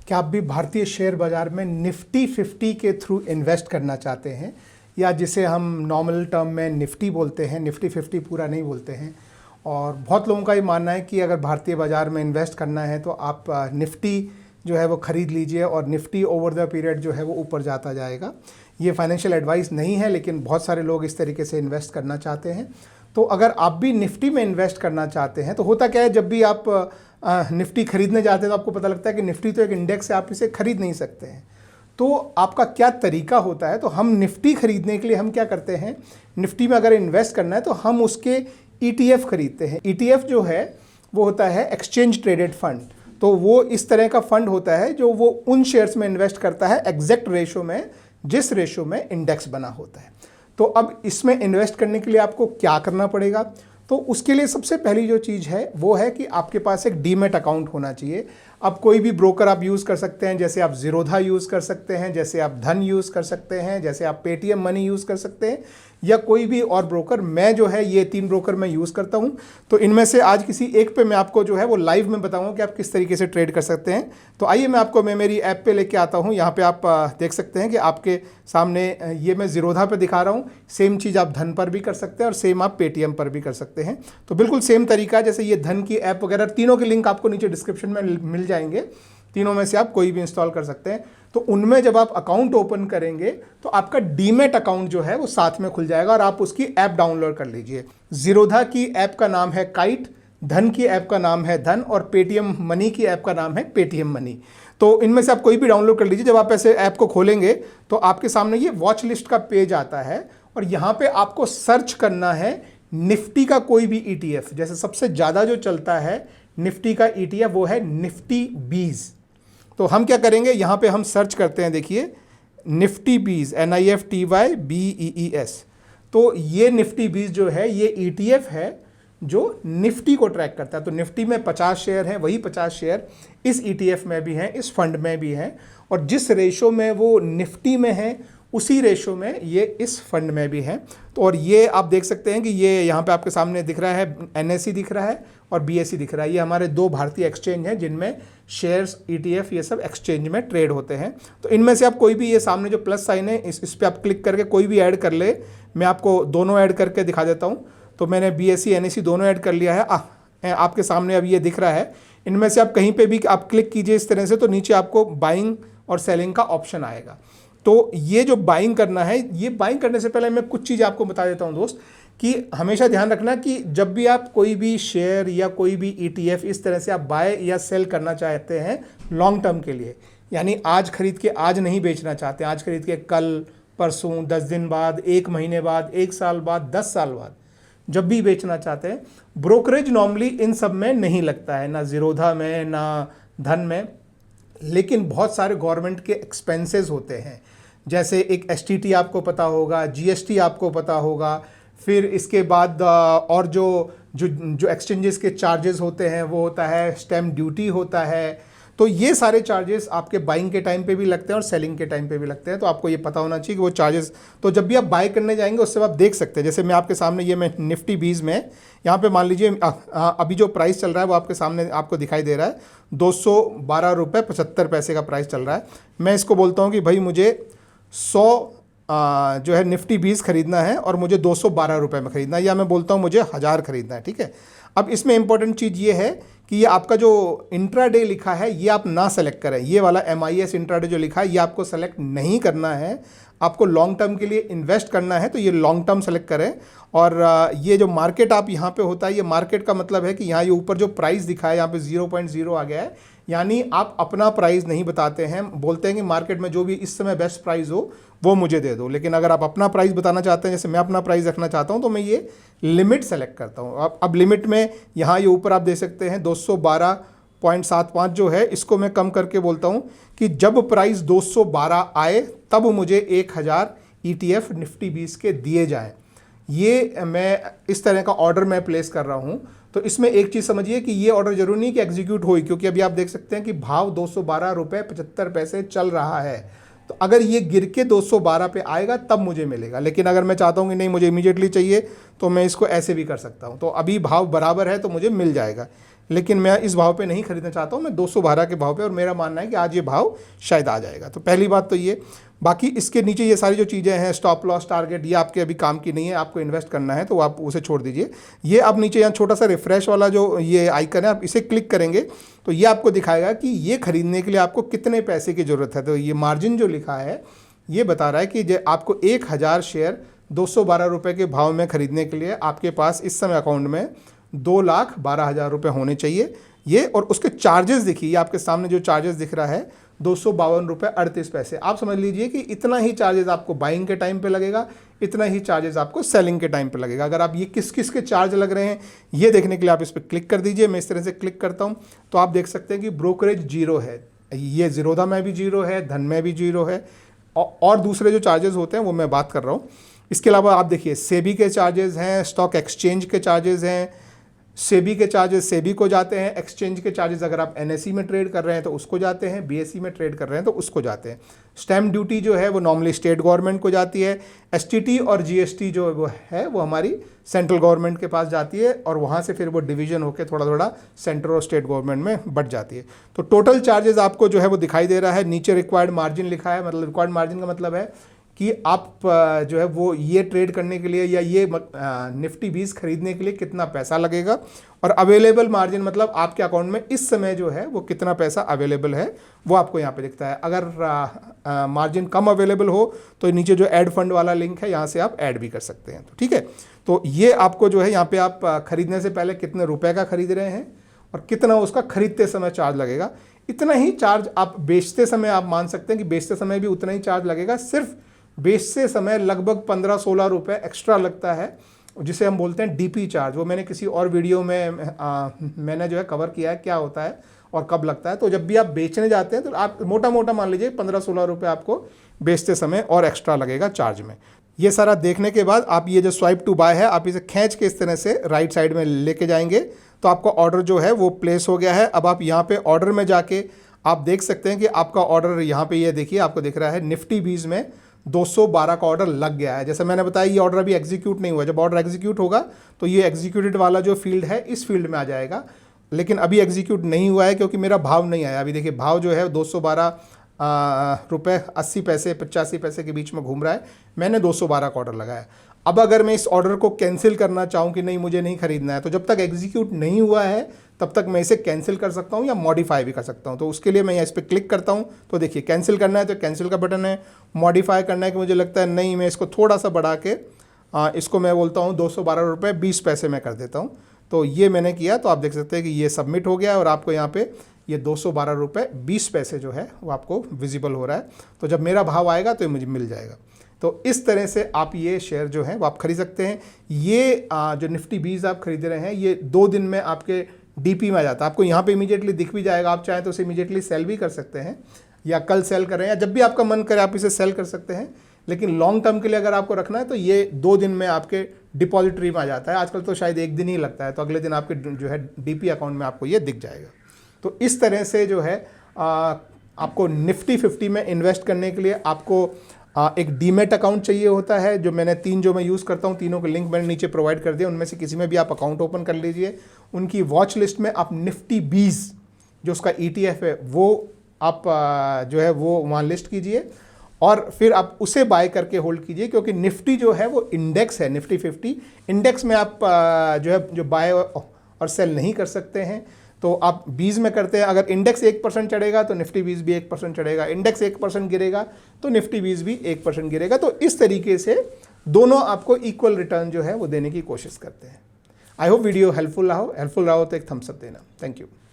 क्या आप भी भारतीय शेयर बाजार में निफ्टी 50 के थ्रू इन्वेस्ट करना चाहते हैं, या जिसे हम नॉर्मल टर्म में निफ्टी बोलते हैं, निफ्टी 50 पूरा नहीं बोलते हैं। और बहुत लोगों का ये मानना है कि अगर भारतीय बाजार में इन्वेस्ट करना है तो आप निफ्टी जो है वो ख़रीद लीजिए और निफ्टी ओवर द पीरियड जो है वो ऊपर जाता जाएगा। ये फाइनेंशियल एडवाइस नहीं है, लेकिन बहुत सारे लोग इस तरीके से इन्वेस्ट करना चाहते हैं। तो अगर आप भी निफ्टी में इन्वेस्ट करना चाहते हैं तो होता क्या है, जब भी आप निफ्टी खरीदने जाते हैं तो आपको पता लगता है कि निफ्टी तो एक इंडेक्स है, आप इसे खरीद नहीं सकते हैं। तो आपका क्या तरीका होता है? तो हम निफ्टी खरीदने के लिए हम क्या करते हैं, निफ्टी में अगर इन्वेस्ट करना है तो हम उसके ETF खरीदते हैं। ETF जो है वो होता है एक्सचेंज ट्रेडेड फंड। तो वो इस तरह का फंड होता है जो वो उन शेयर्स में इन्वेस्ट करता है एग्जैक्ट रेशो में, जिस रेशो में इंडेक्स बना होता है। तो अब इसमें इन्वेस्ट करने के लिए आपको क्या करना पड़ेगा? तो उसके लिए सबसे पहली जो चीज़ है वो है कि आपके पास एक डीमैट अकाउंट होना चाहिए। अब कोई भी ब्रोकर आप यूज़ कर सकते हैं, जैसे आप ज़ीरोधा यूज़ कर सकते हैं, जैसे आप धन यूज़ कर सकते हैं, जैसे आप पेटीएम मनी यूज़ कर सकते हैं, या कोई भी और ब्रोकर। मैं जो है ये 3 ब्रोकर मैं यूज़ करता हूँ। तो इनमें से आज किसी एक पे मैं आपको जो है वो लाइव में बताऊँगा कि आप किस तरीके से ट्रेड कर सकते हैं। तो आइए मैं मेरी ऐप पे लेके आता हूँ। यहाँ पे आप देख सकते हैं कि आपके सामने ये मैं ज़ीरोधा पे दिखा रहा हूँ। सेम चीज़ आप धन पर भी कर सकते हैं और सेम आप पेटीएम पर भी कर सकते हैं। तो बिल्कुल सेम तरीका, जैसे ये धन की ऐप वगैरह, तीनों के लिंक आपको नीचे डिस्क्रिप्शन में मिल जाएंगे। तीनों में से आप कोई भी इंस्टॉल कर सकते हैं। तो उनमें जब आप अकाउंट ओपन करेंगे तो आपका डीमैट अकाउंट जो है वो साथ में खुल जाएगा और आप उसकी ऐप डाउनलोड कर लीजिए। ज़ीरोधा की ऐप का नाम है काइट, धन की ऐप का नाम है धन, और पेटीएम मनी की ऐप का नाम है पेटीएम मनी। तो इनमें से आप कोई भी डाउनलोड कर लीजिए। जब आप ऐसे ऐप को खोलेंगे तो आपके सामने ये वॉच लिस्ट का पेज आता है और यहाँ पे आपको सर्च करना है निफ्टी का कोई भी ETF। जैसे सबसे ज़्यादा जो चलता है निफ्टी का ETF वो है निफ्टी 20। तो हम क्या करेंगे, यहाँ पे हम सर्च करते हैं, देखिए निफ्टी 20, NIFTY BEES। तो ये निफ्टी 20 जो है ये ETF है जो निफ्टी को ट्रैक करता है। तो निफ्टी में 50 शेयर हैं, वही 50 शेयर इस ETF में भी हैं, इस फंड में भी हैं, और जिस रेशो में वो निफ्टी में है उसी रेशो में ये इस फंड में भी हैं। तो और ये आप देख सकते हैं कि ये यहाँ पे आपके सामने दिख रहा है, NSE दिख रहा है और BSE दिख रहा है। ये हमारे 2 भारतीय एक्सचेंज हैं जिनमें शेयर्स, ETF ये सब एक्सचेंज में ट्रेड होते हैं। तो इनमें से आप कोई भी, ये सामने जो प्लस साइन है इस पर आप क्लिक करके कोई भी ऐड कर ले। मैं आपको दोनों ऐड करके दिखा देता हूँ। तो मैंने BSE NSE दोनों ऐड कर लिया है। आपके सामने अब ये दिख रहा है। इनमें से आप कहीं पर भी आप क्लिक कीजिए इस तरह से, तो नीचे आपको बाइंग और सेलिंग का ऑप्शन आएगा। तो ये जो बाइंग करना है, ये बाइंग करने से पहले मैं कुछ चीज़ आपको बता देता हूँ दोस्त, कि हमेशा ध्यान रखना कि जब भी आप कोई भी शेयर या कोई भी ETF इस तरह से आप बाय या सेल करना चाहते हैं लॉन्ग टर्म के लिए, यानी आज खरीद के आज नहीं बेचना चाहते, आज खरीद के कल, परसों, 10 दिन बाद, 1 महीने बाद, 1 साल बाद, 10 साल बाद जब भी बेचना चाहते हैं, ब्रोकरेज नॉर्मली इन सब में नहीं लगता है, ना ज़ीरोधा में ना धन में। लेकिन बहुत सारे गवर्नमेंट के एक्सपेंसेस होते हैं, जैसे एक STT आपको पता होगा, GST आपको पता होगा, फिर इसके बाद और जो एक्सचेंजेस के चार्जेस होते हैं वो होता है स्टैम्प ड्यूटी होता है। तो ये सारे चार्जेस आपके बाइंग के टाइम पे भी लगते हैं और सेलिंग के टाइम पे भी लगते हैं। तो आपको ये पता होना चाहिए कि वो चार्जेस, तो जब भी आप बाय करने जाएंगे उससे आप देख सकते हैं। जैसे मैं आपके सामने ये मैं निफ्टी 20 में यहाँ पे मान लीजिए अभी जो प्राइस चल रहा है वो आपके सामने आपको दिखाई दे रहा है, 212 रुपये 75 पैसे का प्राइस चल रहा है। मैं इसको बोलता हूँ कि भाई मुझे 100 जो है निफ्टी 20 खरीदना है और मुझे 212 रुपये में खरीदना है, या मैं बोलता हूँ मुझे 1000 खरीदना है। ठीक है, अब इसमें इंपॉर्टेंट चीज़ ये है कि ये आपका जो इंट्राडे लिखा है ये आप ना सेलेक्ट करें। ये वाला MIS इंट्राडे जो लिखा है ये आपको सेलेक्ट नहीं करना है। आपको लॉन्ग टर्म के लिए इन्वेस्ट करना है तो ये लॉन्ग टर्म सेलेक्ट करें। और ये जो मार्केट आप यहाँ पे होता है, ये मार्केट का मतलब है कि यहाँ ये ऊपर जो प्राइस दिखा है यहाँ पे 0.0 आ गया है, यानी आप अपना प्राइस नहीं बताते हैं, बोलते हैं कि मार्केट में जो भी इस समय बेस्ट प्राइस हो वो मुझे दे दो। लेकिन अगर आप अपना प्राइस बताना चाहते हैं, जैसे मैं अपना प्राइस रखना चाहता हूं, तो मैं ये लिमिट सेलेक्ट करता हूं। अब लिमिट में यहाँ ये ऊपर आप देख सकते हैं 212.75 जो है, इसको मैं कम करके बोलता हूं कि जब प्राइस 212 आए तब मुझे 1000 ETF निफ्टी 20 के दिए जाएँ। ये मैं इस तरह का ऑर्डर मैं प्लेस कर रहा हूँ। तो इसमें एक चीज़ समझिए कि ये ऑर्डर जरूरी नहीं कि एग्जीक्यूट हो, क्योंकि अभी आप देख सकते हैं कि भाव 212 रुपये 75 पैसे चल रहा है। तो अगर ये गिर के 212 पे आएगा तब मुझे मिलेगा। लेकिन अगर मैं चाहता हूँ कि नहीं मुझे इमीडिएटली चाहिए तो मैं इसको ऐसे भी कर सकता हूँ। तो अभी भाव बराबर है तो मुझे मिल जाएगा। लेकिन मैं इस भाव पे नहीं खरीदना चाहता हूँ, मैं 212 के भाव पे, और मेरा मानना है कि आज ये भाव शायद आ जाएगा। तो पहली बात तो ये। बाकी इसके नीचे ये सारी जो चीज़ें हैं, स्टॉप लॉस, टारगेट, ये आपके अभी काम की नहीं है, आपको इन्वेस्ट करना है तो आप उसे छोड़ दीजिए। ये आप नीचे यहाँ छोटा सा रिफ्रेश वाला जो ये आइकन है, आप इसे क्लिक करेंगे तो ये आपको दिखाएगा कि ये खरीदने के लिए आपको कितने पैसे की ज़रूरत है। तो ये मार्जिन जो लिखा है ये बता रहा है कि आपको 1000 शेयर 212 रुपये के भाव में खरीदने के लिए आपके पास इस समय अकाउंट में 2,12,000 रुपये होने चाहिए ये। और उसके चार्जेस देखिए, आपके सामने जो चार्जेस दिख रहा है 252 रुपये 38 पैसे। आप समझ लीजिए कि इतना ही चार्जेस आपको बाइंग के टाइम पे लगेगा, इतना ही चार्जेस आपको सेलिंग के टाइम पे लगेगा। अगर आप ये किस किस के चार्ज लग रहे हैं ये देखने के लिए आप इस पर क्लिक कर दीजिए। मैं इस तरह से क्लिक करता हूँ तो आप देख सकते हैं कि ब्रोकरेज जीरो है, ये ज़ीरोधा में भी जीरो है, धन में भी जीरो है, और दूसरे जो चार्जेस होते हैं वो मैं बात कर रहा हूँ। इसके अलावा आप देखिए सेबी के चार्जेस हैं, स्टॉक एक्सचेंज के चार्जेस हैं। सेबी के चार्जेस सेबी को जाते हैं, एक्सचेंज के चार्जेस अगर आप एनएसई में ट्रेड कर रहे हैं तो उसको जाते हैं, बीएसई में ट्रेड कर रहे हैं तो उसको जाते हैं। स्टैम्प ड्यूटी जो है वो नॉर्मली स्टेट गवर्नमेंट को जाती है। एसटीटी और जीएसटी जो वो है वो हमारी सेंट्रल गवर्नमेंट के पास जाती है, और वहाँ से फिर वो डिवीजन होकर थोड़ा थोड़ा सेंट्रल और स्टेट गवर्नमेंट में बढ़ जाती है। तो टोटल चार्जेस आपको जो है वो दिखाई दे रहा है। नीचे रिक्वायर्ड मार्जिन लिखा है, मतलब रिक्वायर्ड मार्जिन का मतलब है कि आप जो है वो ये ट्रेड करने के लिए या ये निफ्टी 20 खरीदने के लिए कितना पैसा लगेगा। और अवेलेबल मार्जिन मतलब आपके अकाउंट में इस समय जो है वो कितना पैसा अवेलेबल है वो आपको यहाँ पे दिखता है। अगर मार्जिन कम अवेलेबल हो तो नीचे जो ऐड फंड वाला लिंक है यहाँ से आप ऐड भी कर सकते हैं। तो ठीक है, तो ये आपको जो है यहाँ पे आप खरीदने से पहले कितने रुपए का खरीद रहे हैं और कितना उसका खरीदते समय चार्ज लगेगा, इतना ही चार्ज आप बेचते समय आप मान सकते हैं कि बेचते समय भी उतना ही चार्ज लगेगा। सिर्फ बेचते समय लगभग 15-16 रुपये एक्स्ट्रा लगता है, जिसे हम बोलते हैं डीपी चार्ज। वो मैंने किसी और वीडियो में मैंने जो है कवर किया है क्या होता है और कब लगता है। तो जब भी आप बेचने जाते हैं तो आप मोटा मोटा मान लीजिए 15-16 रुपये आपको बेचते समय और एक्स्ट्रा लगेगा चार्ज में। ये सारा देखने के बाद आप ये जो स्वाइप टू बाय है आप इसे खींच के इस तरह से राइट साइड में लेके जाएंगे तो आपका ऑर्डर जो है वो प्लेस हो गया है। अब आप यहाँ पे ऑर्डर में जाके आप देख सकते हैं कि आपका ऑर्डर यहाँ पे ये देखिए आपको दिख रहा है निफ्टी 20 में 212 का ऑर्डर लग गया है। जैसे मैंने बताया ये ऑर्डर अभी एग्जीक्यूट नहीं हुआ, जब ऑर्डर एग्जीक्यूट होगा तो ये एग्जीक्यूटेड वाला जो फील्ड है इस फील्ड में आ जाएगा, लेकिन अभी एग्जीक्यूट नहीं हुआ है क्योंकि मेरा भाव नहीं आया। अभी देखिए भाव जो है 212 रुपये 80 पैसे 85 पैसे के बीच में घूम रहा है, मैंने 212 का ऑर्डर लगाया। अब अगर मैं इस ऑर्डर को कैंसिल करना चाहूँ कि नहीं मुझे नहीं खरीदना है, तो जब तक एग्जीक्यूट नहीं हुआ है तब तक मैं इसे कैंसिल कर सकता हूँ या मॉडिफाई भी कर सकता हूँ। तो उसके लिए मैं इस पर क्लिक करता हूँ तो देखिए कैंसिल करना है तो कैंसिल का बटन है, मॉडिफाई करना है कि मुझे लगता है नहीं मैं इसको थोड़ा सा बढ़ा के इसको मैं बोलता हूँ 212 रुपये 20 पैसे में कर देता हूँ। तो ये मैंने किया तो आप देख सकते हैं कि ये सबमिट हो गया और आपको यहाँ पे ये 212 रुपये 20 पैसे जो है वो आपको विजिबल हो रहा है। तो जब मेरा भाव आएगा तो ये मुझे मिल जाएगा। तो इस तरह से आप ये शेयर जो है वो आप खरीद सकते हैं। ये जो निफ्टी 20 आप खरीद रहे हैं ये 2 दिन में आपके डीपी में आ जाता है, आपको यहाँ पे इमीडिएटली दिख भी जाएगा। आप चाहें तो इसे इमीडिएटली सेल भी कर सकते हैं या कल सेल करें या जब भी आपका मन करे आप इसे सेल कर सकते हैं। लेकिन लॉन्ग टर्म के लिए अगर आपको रखना है तो ये 2 दिन में आपके डिपॉजिटरी में आ जाता है। आजकल तो शायद 1 दिन ही लगता है, तो अगले दिन आपके जो है डीपी अकाउंट में आपको ये दिख जाएगा। तो इस तरह से जो है आपको निफ्टी 50 में इन्वेस्ट करने के लिए आपको एक डीमेट अकाउंट चाहिए होता है। जो मैंने 3 जो मैं यूज़ करता हूँ तीनों के लिंक मैंने नीचे प्रोवाइड कर दिया, उनमें से किसी में भी आप अकाउंट ओपन कर लीजिए। उनकी वॉच लिस्ट में आप निफ्टी 20 जो उसका ETF है वो आप जो है वो वहाँ लिस्ट कीजिए और फिर आप उसे बाय करके होल्ड कीजिए, क्योंकि निफ्टी जो है वो इंडेक्स है, निफ्टी 50 इंडेक्स में आप जो है जो बाय और सेल नहीं कर सकते हैं। तो आप 20 में करते हैं, अगर इंडेक्स 1% चढ़ेगा तो निफ्टी 20 भी 1% चढ़ेगा, इंडेक्स 1% गिरेगा तो निफ्टी 20 भी 1% गिरेगा। तो इस तरीके से दोनों आपको इक्वल रिटर्न जो है वो देने की कोशिश करते हैं। आई होप वीडियो हेल्पफुल रहा हो तो एक थम्स अप देना। Thank you.